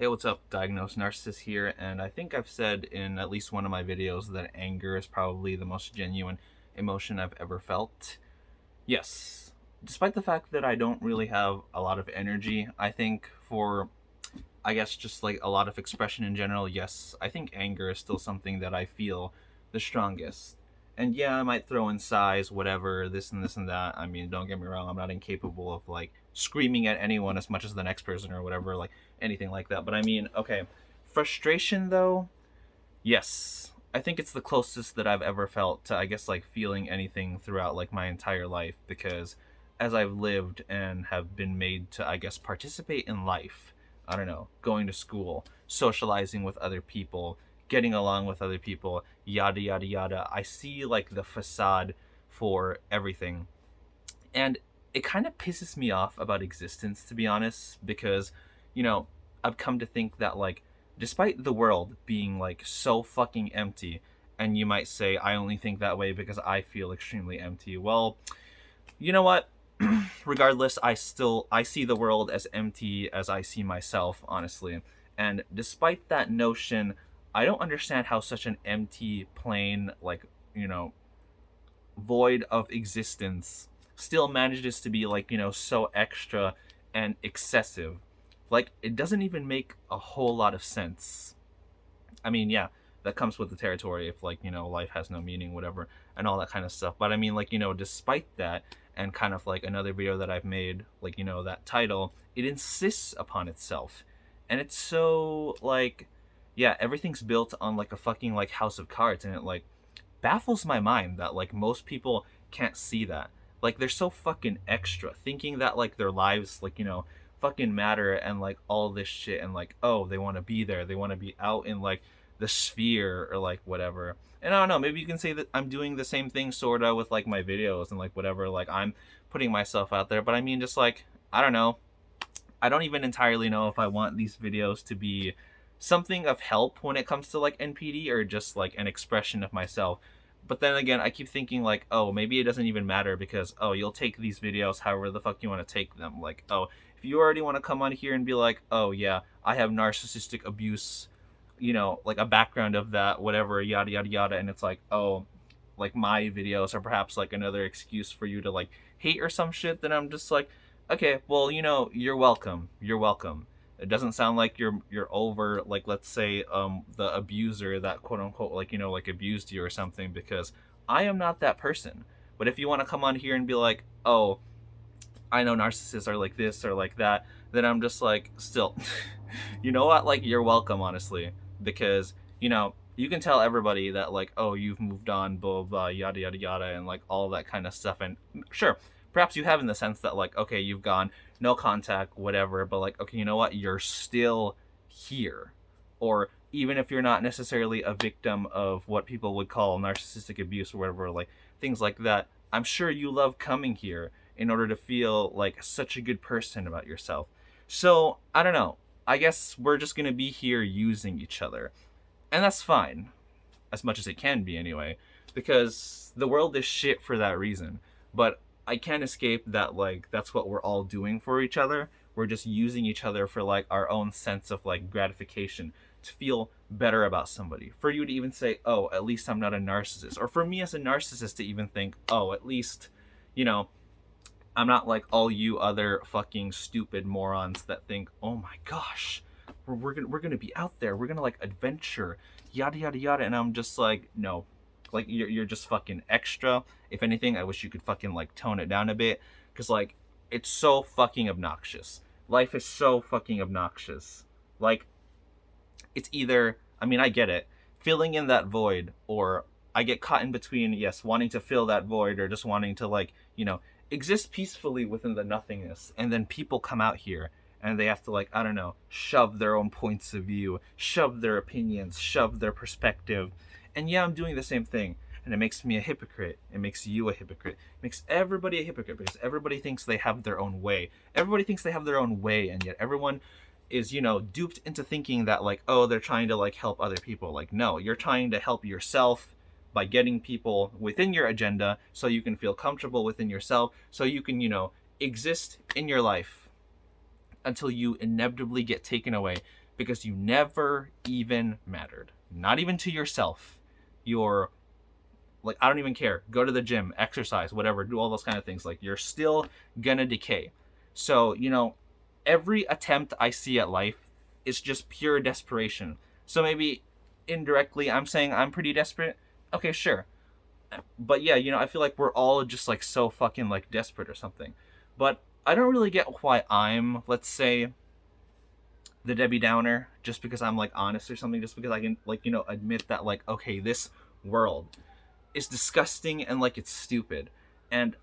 Hey, what's up? Diagnosed Narcissist here, and I think I've said in at least one of my videos that anger is probably the most genuine emotion I've ever felt. Yes, despite the fact that I don't really have a lot of energy, I think for, I guess, just like a lot of expression in general, yes, I think anger is still something that I feel the strongest. And yeah, I might throw in sighs, whatever, this and this and that. I mean, don't get me wrong, I'm not incapable of like screaming at anyone as much as the next person or whatever, like anything like that. But I mean, okay, frustration though, yes. I think it's the closest that I've ever felt to, I guess, like feeling anything throughout like my entire life because as I've lived and have been made to, I guess, participate in life, I don't know, going to school, socializing with other people, getting along with other people, yada, yada, yada. I see like the facade for everything. And it kind of pisses me off about existence, to be honest, because, you know, I've come to think that, like, despite the world being, like, so fucking empty, and you might say, I only think that way because I feel extremely empty. Well, you know what? Regardless, I see the world as empty as I see myself, honestly. And despite that notion, I don't understand how such an empty, plain, like, you know, void of existence still manages to be like, so extra and excessive. Like, it doesn't even make a whole lot of sense. I mean, yeah, that comes with the territory if, like, life has no meaning, whatever, and all that kind of stuff. But I mean, like, despite that, and kind of like another video that I've made, like, that title, it insists upon itself. And it's so, like, yeah, everything's built on like a fucking like house of cards, and it like baffles my mind that like most people can't see that. Like they're so fucking extra, thinking that like their lives like, fucking matter and like all this shit, and like, oh, they want to be there, they want to be out in like the sphere or like whatever. And I don't know, maybe you can say that I'm doing the same thing sorta with like my videos and like whatever, like I'm putting myself out there. But I mean, just like, I don't know, I don't even entirely know if I want these videos to be something of help when it comes to like NPD or just like an expression of myself. But then again, I keep thinking like, oh, maybe it doesn't even matter because, oh, you'll take these videos however the fuck you want to take them. Like, oh, if you already want to come on here and be like, oh yeah, I have narcissistic abuse, like a background of that, whatever, yada yada yada, and it's like, oh, like my videos are perhaps like another excuse for you to like hate or some shit, then I'm just like, okay, well, you're welcome. You're welcome. It doesn't sound like you're over, like, let's say the abuser that quote unquote like, like abused you or something, because I am not that person. But if you want to come on here and be like, oh, I know narcissists are like this or like that, then I'm just like, still, you know what? Like, you're welcome, honestly, because you can tell everybody that like, oh, you've moved on, blah blah, blah, yada yada yada, and like all that kind of stuff. And sure, perhaps you have, in the sense that like, okay, you've gone, no contact, whatever, but like, okay, you know what? You're still here, or even if you're not necessarily a victim of what people would call narcissistic abuse or whatever, like things like that, I'm sure you love coming here in order to feel like such a good person about yourself. So, I don't know. I guess we're just going to be here using each other. And that's fine. As much as it can be, anyway. Because the world is shit for that reason. But I can't escape that, like, that's what we're all doing for each other. We're just using each other for, like, our own sense of, like, gratification. To feel better about somebody. For you to even say, oh, at least I'm not a narcissist. Or for me as a narcissist to even think, oh, at least, I'm not like all you other fucking stupid morons that think, oh my gosh, we're gonna be out there, we're gonna like adventure, yada yada yada, and I'm just like, no, like you're just fucking extra. If anything, I wish you could fucking like tone it down a bit, because like it's so fucking obnoxious. Life is so fucking obnoxious. Like, it's either, I mean, I get it, filling in that void, or I get caught in between, yes, wanting to fill that void or just wanting to like, exist peacefully within the nothingness. And then people come out here and they have to like, I don't know, shove their own points of view, shove their opinions, shove their perspective. And yeah, I'm doing the same thing. And it makes me a hypocrite. It makes you a hypocrite. It makes everybody a hypocrite because everybody thinks they have their own way. Everybody thinks they have their own way, and yet everyone is, duped into thinking that like, oh, they're trying to like help other people. Like, no, you're trying to help yourself by getting people within your agenda so you can feel comfortable within yourself, so you can, exist in your life until you inevitably get taken away because you never even mattered. Not even to yourself. You're like, I don't even care. Go to the gym, exercise, whatever, do all those kind of things. Like, you're still gonna decay. So, every attempt I see at life is just pure desperation. So maybe indirectly I'm saying I'm pretty desperate. Okay, sure. But yeah, I feel like we're all just like so fucking like desperate or something. But I don't really get why I'm, let's say, the Debbie Downer, just because I'm like honest or something, just because I can like, admit that like, okay, this world is disgusting and like it's stupid. And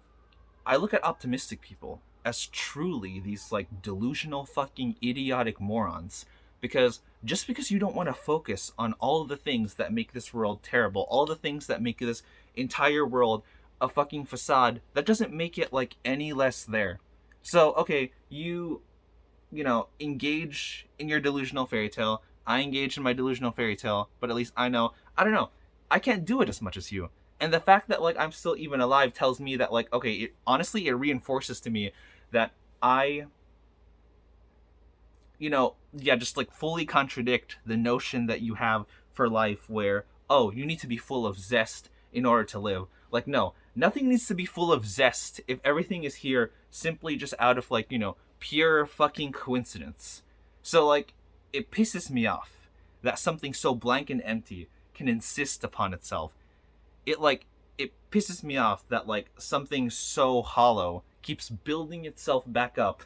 I look at optimistic people as truly these like delusional fucking idiotic morons, because just because you don't want to focus on all of the things that make this world terrible, all the things that make this entire world a fucking facade, that doesn't make it like any less there. So okay, engage in your delusional fairy tale. I engage in my delusional fairy tale, but at least I know, I don't know, I can't do it as much as you. And the fact that like I'm still even alive tells me that like, okay, honestly, it reinforces to me that I, just like fully contradict the notion that you have for life where, oh, you need to be full of zest in order to live. Like, no, nothing needs to be full of zest if everything is here simply just out of like, pure fucking coincidence. So like, it pisses me off that something so blank and empty can insist upon itself. It pisses me off that like something so hollow keeps building itself back up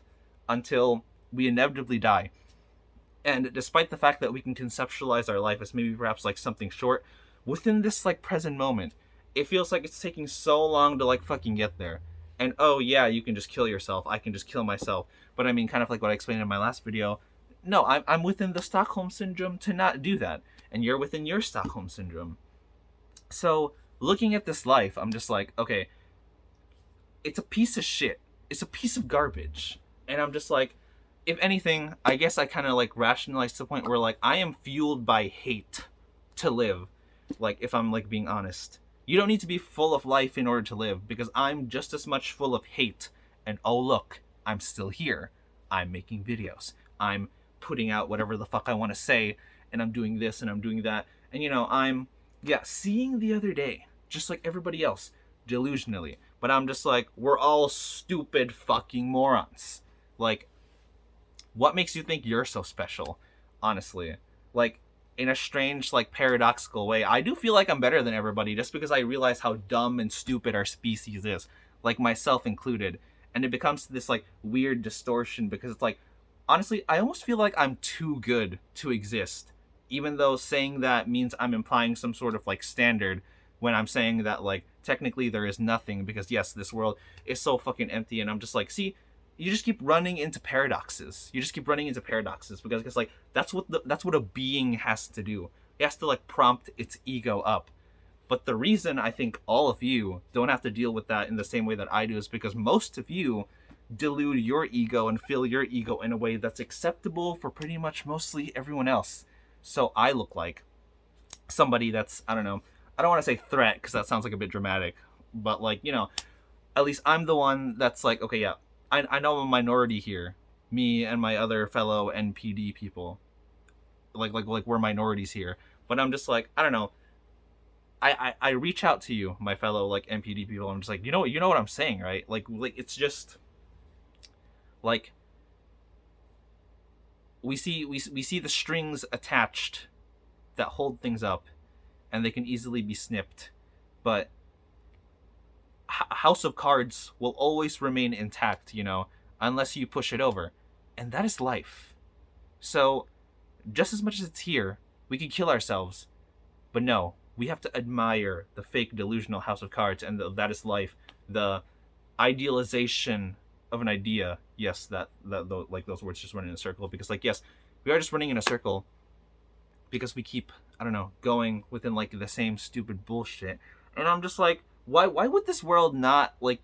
until we inevitably die. And despite the fact that we can conceptualize our life as maybe perhaps like something short, within this like present moment, it feels like it's taking so long to like fucking get there. And oh yeah, you can just kill yourself. I can just kill myself. But I mean, kind of like what I explained in my last video. No, I'm within the Stockholm Syndrome to not do that. And you're within your Stockholm Syndrome. So, looking at this life, I'm just like, okay, it's a piece of shit. It's a piece of garbage. And I'm just like, if anything, I guess I kind of like rationalize to the point where like I am fueled by hate to live. Like, if I'm like being honest. You don't need to be full of life in order to live, because I'm just as much full of hate. And oh look, I'm still here. I'm making videos. I'm putting out whatever the fuck I want to say, and I'm doing this and I'm doing that. And I'm seeing the other day, just like everybody else, delusionally. But I'm just like, we're all stupid fucking morons. Like, what makes you think you're so special? Honestly. Like, in a strange, like, paradoxical way, I do feel like I'm better than everybody just because I realize how dumb and stupid our species is. Like, myself included. And it becomes this, like, weird distortion because it's like, honestly, I almost feel like I'm too good to exist. Even though saying that means I'm implying some sort of, like, standard when I'm saying that, like, technically there is nothing because, yes, this world is so fucking empty. And I'm just like, see, you just keep running into paradoxes. You just keep running into paradoxes because it's like that's what a being has to do. It has to like prompt its ego up. But the reason I think all of you don't have to deal with that in the same way that I do is because most of you delude your ego and fill your ego in a way that's acceptable for pretty much mostly everyone else. So I look like somebody that's, I don't know, I don't want to say threat because that sounds like a bit dramatic, but like, at least I'm the one that's like, okay, yeah, I know I'm a minority here. Me and my other fellow NPD people. Like we're minorities here. But I'm just like, I don't know. I reach out to you, my fellow like NPD people. I'm just like, you know what I'm saying, right? Like it's just like we see the strings attached that hold things up, and they can easily be snipped. But House of Cards will always remain intact, unless you push it over. And that is life. So, just as much as it's here, we can kill ourselves. But no, we have to admire the fake delusional House of Cards, and that is life. The idealization of an idea. Yes, that like those words just run in a circle. Because, like, yes, we are just running in a circle because we keep, I don't know, going within, like, the same stupid bullshit. And I'm just like, why would this world not like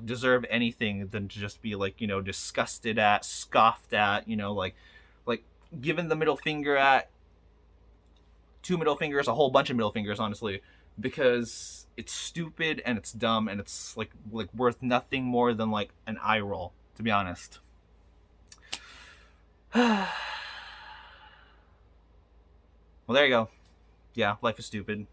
deserve anything than to just be like disgusted at, scoffed at, like given the middle finger at, 2 middle fingers, a whole bunch of middle fingers, honestly, because it's stupid and it's dumb and it's like worth nothing more than like an eye roll, to be honest. Well, there you go. Yeah, life is stupid.